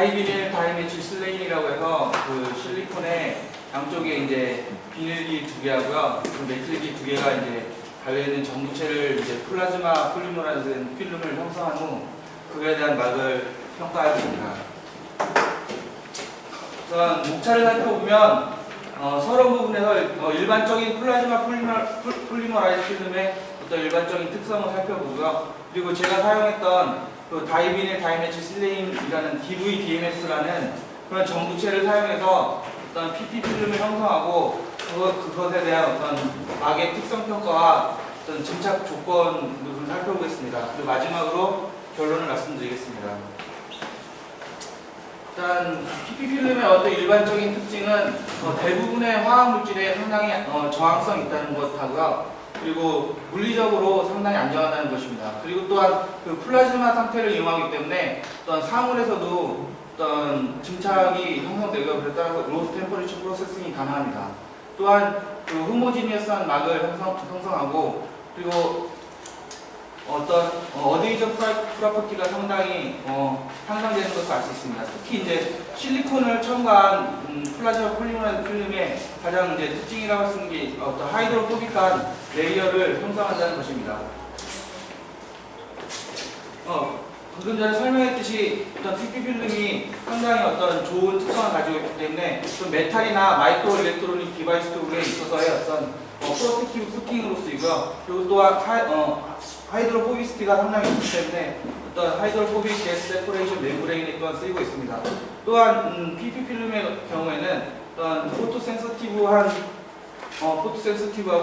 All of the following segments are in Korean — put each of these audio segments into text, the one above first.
다이비닐 다이메칠 실레인이라고 해서 그 실리콘에 양쪽에 이제 비닐기 두 개하고요, 그 메틀기 두 개가 이제 달려있는 전구체를 이제 플라즈마 폴리머라이즈 필름을 형성한 후 그거에 대한 막을 평가하였습니다. 우선 목차를 살펴보면 서론 부분에서 일반적인 플라즈마 폴리머라이즈 필름의 어떤 일반적인 특성을 살펴보고요. 그리고 제가 사용했던 그 다이비닐 다이메칠 실레인이라는 DVDMS라는 그런 전구체를 사용해서 어떤 PP 필름을 형성하고 그것에 대한 어떤 막의 특성 평가와 어떤 증착 조건 부분을 살펴보겠습니다. 그리고 마지막으로 결론을 말씀드리겠습니다. 일단 PP 필름의 어떤 일반적인 특징은 대부분의 화학 물질에 상당히 저항성이 있다는 것하고요. 그리고 물리적으로 상당히 안정하다는 것입니다. 그리고 또한 그 플라즈마 상태를 이용하기 때문에 어떤 사물에서도 어떤 증착이 형성되고 그에 따라서 로우 템퍼리처 프로세싱이 가능합니다. 또한 그 호모지니어스한 막을 형성하고 그리고 어떤 어데이저 프로퍼티가 상당히 향상되는 것을 알 수 있습니다. 특히 이제 실리콘을 첨가한 플라즈마 폴리머라이즈 필름의 가장 이제 특징이라고 할 수 있는 게 어떤 하이드로포빅한 레이어를 형성한다는 것입니다. 방금 전에 설명했듯이 어떤 PP 필름이 상당히 어떤 좋은 특성을 가지고 있기 때문에 좀 메탈이나 마이크로 일렉트로닉 디바이스 쪽에 있어서의 어떤 프로텍티브 코팅으로 쓰이고요. 그리고 또한 하이드로포비시티가 상당히 있기 때문에 어떤 하이드로포빅 게스 세퍼레이션 멤브레인에 또한 쓰이고 있습니다. 또한 PP 필름의 경우에는 어떤 포토센서티브하고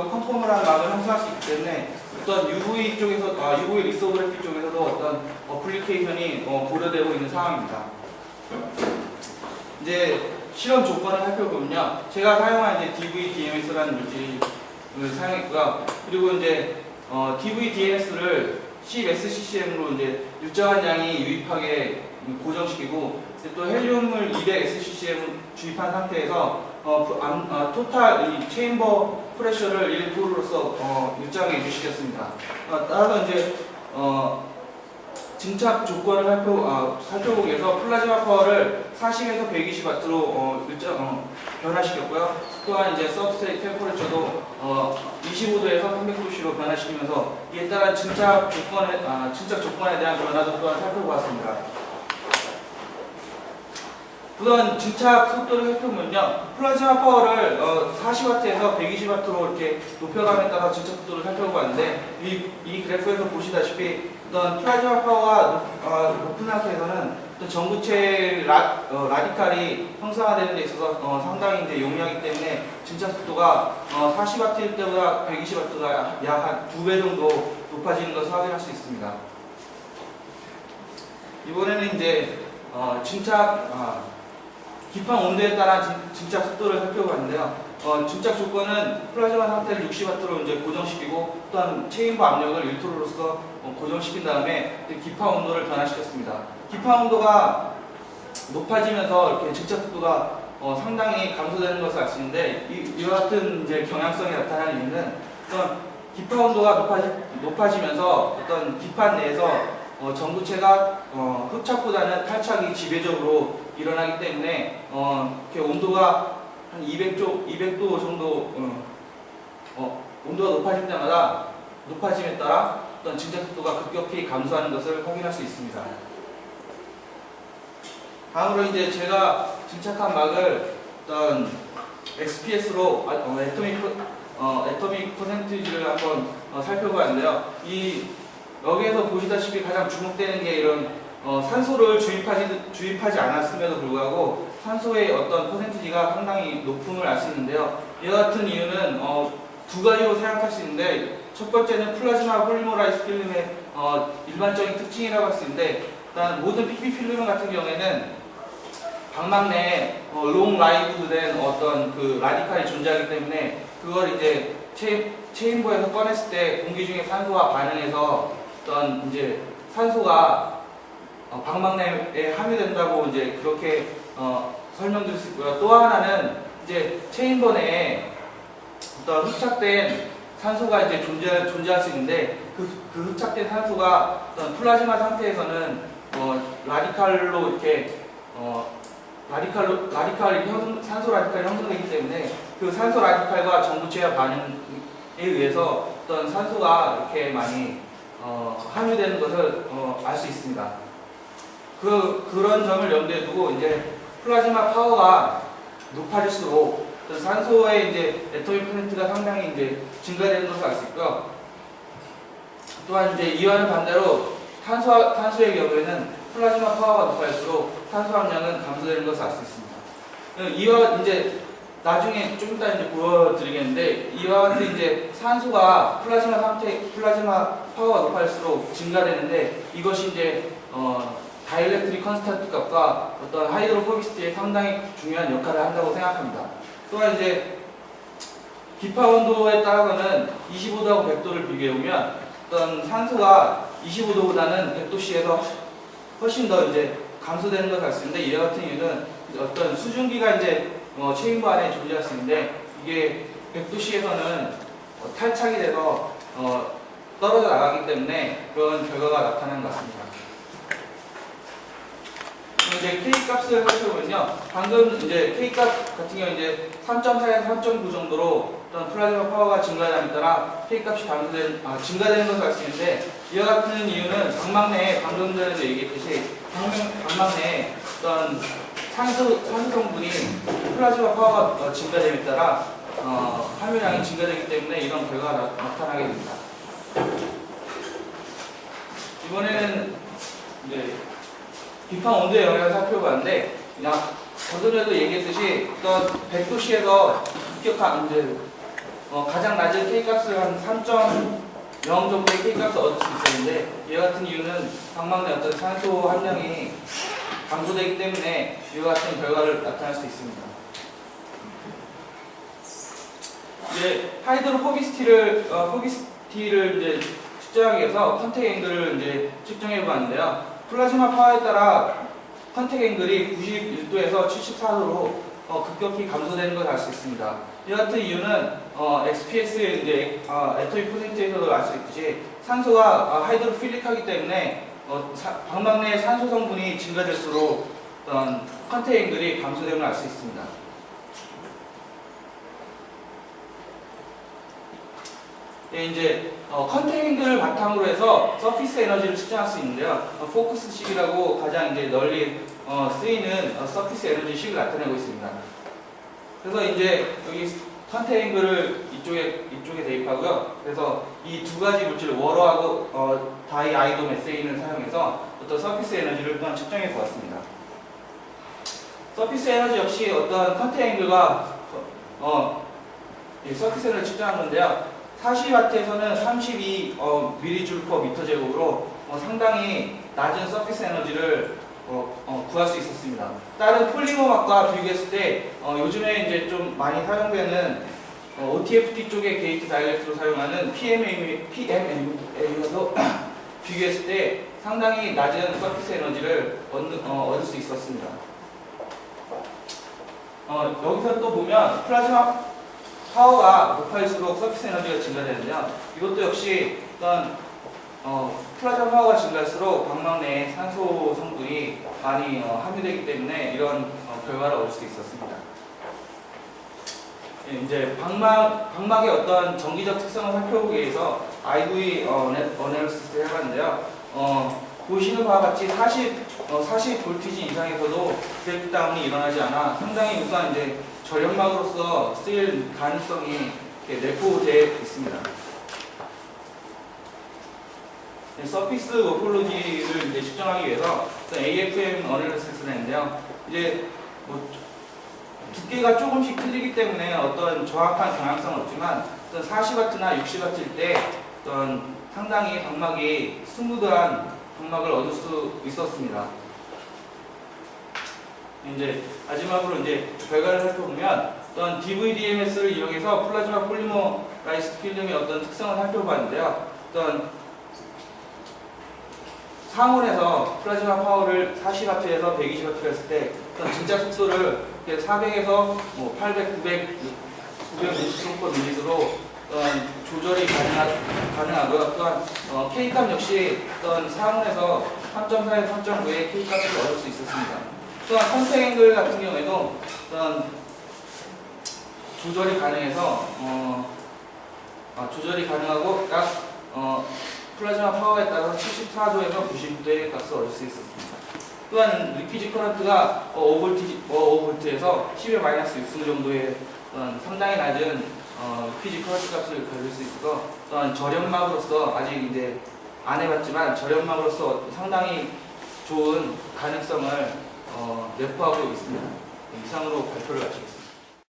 컨포멀한 막을 형성할 수 있기 때문에 어떤 UV 쪽에서 UV 리소그래피 쪽에서도 어떤 어플리케이션이 고려되고 있는 상황입니다. 이제 실험 조건을 살펴보면요, 제가 사용한 이제 DVDMS라는 물질을 사용했고요. 그리고 이제 DVDMS를 10SCCM으로 이제 일정한 양이 유입하게 고정시키고 또 헬륨을 200SCCM 주입한 상태에서 토탈 이 체인버 프레셔를 1%로서 일정하게 유지시켰습니다. 따라서 이제 증착 조건을 살펴보기 위해서 플라즈마 파워를 40에서 120W로 변화시켰고요. 또한 이제 서브스트레이트 템퍼레처도 25도에서 390로 변화시키면서 이에 따른 증착 조건에 대한 변화도 또한 살펴보았습니다. 우선 증착 속도를 살펴보면요, 플라즈마 파워를 40W에서 120W로 이렇게 높여감에 따라 증착 속도를 살펴보았는데 이 그래프에서 보시다시피 어떤 플라즈마 파워가 높은 상태에서는 또 전구체 라디칼이 형상화되는 데 있어서 상당히 이제 용이하기 때문에 증착 속도가 40W일 때보다 120W가 약 한 2배 정도 높아지는 것을 확인할 수 있습니다. 이번에는 이제 기판 온도에 따른 증착 속도를 살펴봤는데요. 증착 조건은 플라즈마 상태를 60W로 이제 고정시키고 또한 체인버 압력을 1토로로서 고정시킨 다음에 기판 온도를 변화시켰습니다. 기판 온도가 높아지면서 이렇게 증착 속도가 상당히 감소되는 것을 알 수 있는데 이와 같은 이제 경향성이 나타나는 이유는 어떤 기판 온도가 높아지면서 어떤 기판 내에서 전구체가 흡착보다는 탈착이 지배적으로 일어나기 때문에 이렇게 온도가 한 200도 정도 온도가 높아질 때마다 높아짐에 따라 어떤 증착 속도가 급격히 감소하는 것을 확인할 수 있습니다. 다음으로 이제 제가 증착한 막을 어떤 XPS로 애토믹 퍼센티지를 한번 살펴보았는데요. 여기에서 보시다시피 가장 주목되는 게 이런 산소를 주입하지 않았음에도 불구하고 산소의 어떤 퍼센티지가 상당히 높음을 알 수 있는데요. 이와 같은 이유는 두 가지로 생각할 수 있는데, 첫 번째는 플라즈마 폴리머라이즈 필름의 일반적인 특징이라고 할 수 있는데, 일단 모든 PP 필름 같은 경우에는 방막 내에 롱 라이브 된 어떤 그 라디칼이 존재하기 때문에 그걸 이제 체인버에서 꺼냈을 때 공기 중에 산소와 반응해서 어떤 이제 산소가 방막 내에 함유된다고 이제 그렇게 설명드릴 수 있고요. 또 하나는 이제 체인버 내에 어떤 흡착된 산소가 이제 존재할 수 있는데 그 흡착된 산소가 어떤 플라즈마 상태에서는 라디칼로 이렇게 산소 라디칼이 형성되기 때문에 그 산소 라디칼과 전구체화 반응에 의해서 어떤 산소가 이렇게 많이 함유되는 것을 알 수 있습니다. 그런 점을 염두에 두고 이제 플라즈마 파워가 높아질수록 산소의 이제 애토믹 퍼센트가 상당히 이제 증가되는 것을 알 수 있고요. 또한 이제 이와는 반대로 탄소의 경우에는 플라즈마 파워가 높아질수록 탄소 함량은 감소되는 것을 알 수 있습니다. 이와 이제 나중에 좀 이따 이제 보여드리겠는데 이와 같은 이제 산소가 플라즈마 파워가 높아질수록 증가되는데 이것이 이제 다이엘렉트릭 컨스탄트 값과 어떤 하이드로포비시티에 상당히 중요한 역할을 한다고 생각합니다. 또한 이제 기파 온도에 따라서는 25도하고 100도를 비교해 보면 어떤 산소가 25도보다는 100도씨에서 훨씬 더 이제 감소되는 것을 알 수 있는데 이와 같은 이유는 어떤 수증기가 이제 체인부 안에 존재할 수 있는데 이게 100도씨에서는 탈착이 돼서 떨어져 나가기 때문에 그런 결과가 나타나는 것 같습니다. 이제 K 값을 살펴보면요. 방금 이제 K 값 같은 경우 이제 3.4에서 3.9 정도로 어떤 플라즈마 파워가 증가함에 따라 K 값이 증가되는 것을 알 수 있는데 이와 같은 이유는 방막 내에 방금 전에도 얘기했듯이 방막 내에 어떤 산소 성분이 플라즈마 파워가 증가됨에 따라 함유량이 증가되기 때문에 이런 결과가 나타나게 됩니다. 이번에는 이제 비판 온도의 영향을 살펴봤는데 그냥 저번에도 얘기했듯이 어떤 100도씨에서 급격한 이제 가장 낮은 K값을 한 3.0 정도의 K값을 얻을 수 있었는데 이와 같은 이유는 방막 내 어떤 산소 함량이 감소되기 때문에 이와 같은 결과를 나타낼 수 있습니다. 이제 하이드로포비시티를 이제 측정하기 위해서 컨택 앵글을 이제 측정해 보았는데요. 플라즈마 파워에 따라 컨택 앵글이 91도에서 74도로 급격히 감소되는 것을 알 수 있습니다. 이 같은 이유는 XPS의 이제 애토믹 퍼센트에서도 알 수 있듯이 산소가 하이드로필릭하기 때문에 방막 내 산소 성분이 증가될수록 컨택 앵글이 감소됨을 알 수 있습니다. 예, 이제 컨택 앵글을 바탕으로 해서 서피스 에너지를 측정할 수 있는데요. 포커스식이라고 가장 이제 널리 쓰이는 서피스 에너지 식을 나타내고 있습니다. 그래서 이제 여기 컨택 앵글을 이쪽에 대입하고요. 그래서 이 두 가지 물질 워러하고 다이아이도메세인을 사용해서 어떤 서피스 에너지를 또한 측정해 보았습니다. 서피스 에너지 역시 어떤 컨택 앵글과 서피스 에너지를 측정하는데요. 40W에서는 32 mJ/m제곱으로 상당히 낮은 서피스 에너지를 구할 수 있었습니다. 다른 폴리머막과 비교했을 때 요즘에 이제 좀 많이 사용되는 OTFT 쪽의 게이트 다이렉트로 사용하는 PMMA와도 비교했을 때 상당히 낮은 서피스 에너지를 얻을 수 있었습니다. 여기서 또 보면 플라즈마 파워가 높아질수록 서피스 에너지가 증가되는데요. 이것도 역시 어떤 플라즈마 파워가 증가할수록 방막 내에 산소 성분이 많이 함유되기 때문에 이런 결과를 얻을 수 있었습니다. 예, 이제 방막의 어떤 정기적 특성을 살펴보기 위해서 IV 어널리시스를 해봤는데요. 보시는 바와 같이 40V 이상에서도 브레이크다운이 일어나지 않아 상당히 우선 이제 절연막으로서 쓰일 가능성이 내포되어 있습니다. 서피스 모폴로지를 이제 측정하기 위해서 AFM 어널리시스를 했는데요. 이제 두께가 조금씩 틀리기 때문에 어떤 정확한 경향성은 없지만 40W나 60W일 때 어떤 상당히 방막이 스무드한 방막을 얻을 수 있었습니다. 이제 마지막으로 이제 결과를 살펴보면 어떤 DVDMS를 이용해서 플라즈마 폴리머라이즈 필름의 어떤 특성을 살펴봤는데요. 어떤 상온에서 플라즈마 파워를 40W에서 120W 했을 때 어떤 증자 속도를 400에서 800, 900, 950ml/m로 조절이 가능하고요. 또한 K값 역시 어떤 상온에서 3.4에서 3.9의 K값을 얻을 수 있었습니다. 또한 컨택 앵글 같은 경우에도 또한 조절이 가능해서 조절이 가능하고 약 플라즈마 파워에 따라서 74도에서 99도의 값을 얻을 수 있었습니다. 또한 리퀴지 커런트가 5V에서 10-6승 정도의 상당히 낮은 리퀴지 커런트 값을 가질 수 있어서 또한 저렴막으로서 아직 이제 안 해봤지만 저렴막으로서 상당히 좋은 가능성을 내포하고 있습니다. 이상으로 발표를 마치겠습니다.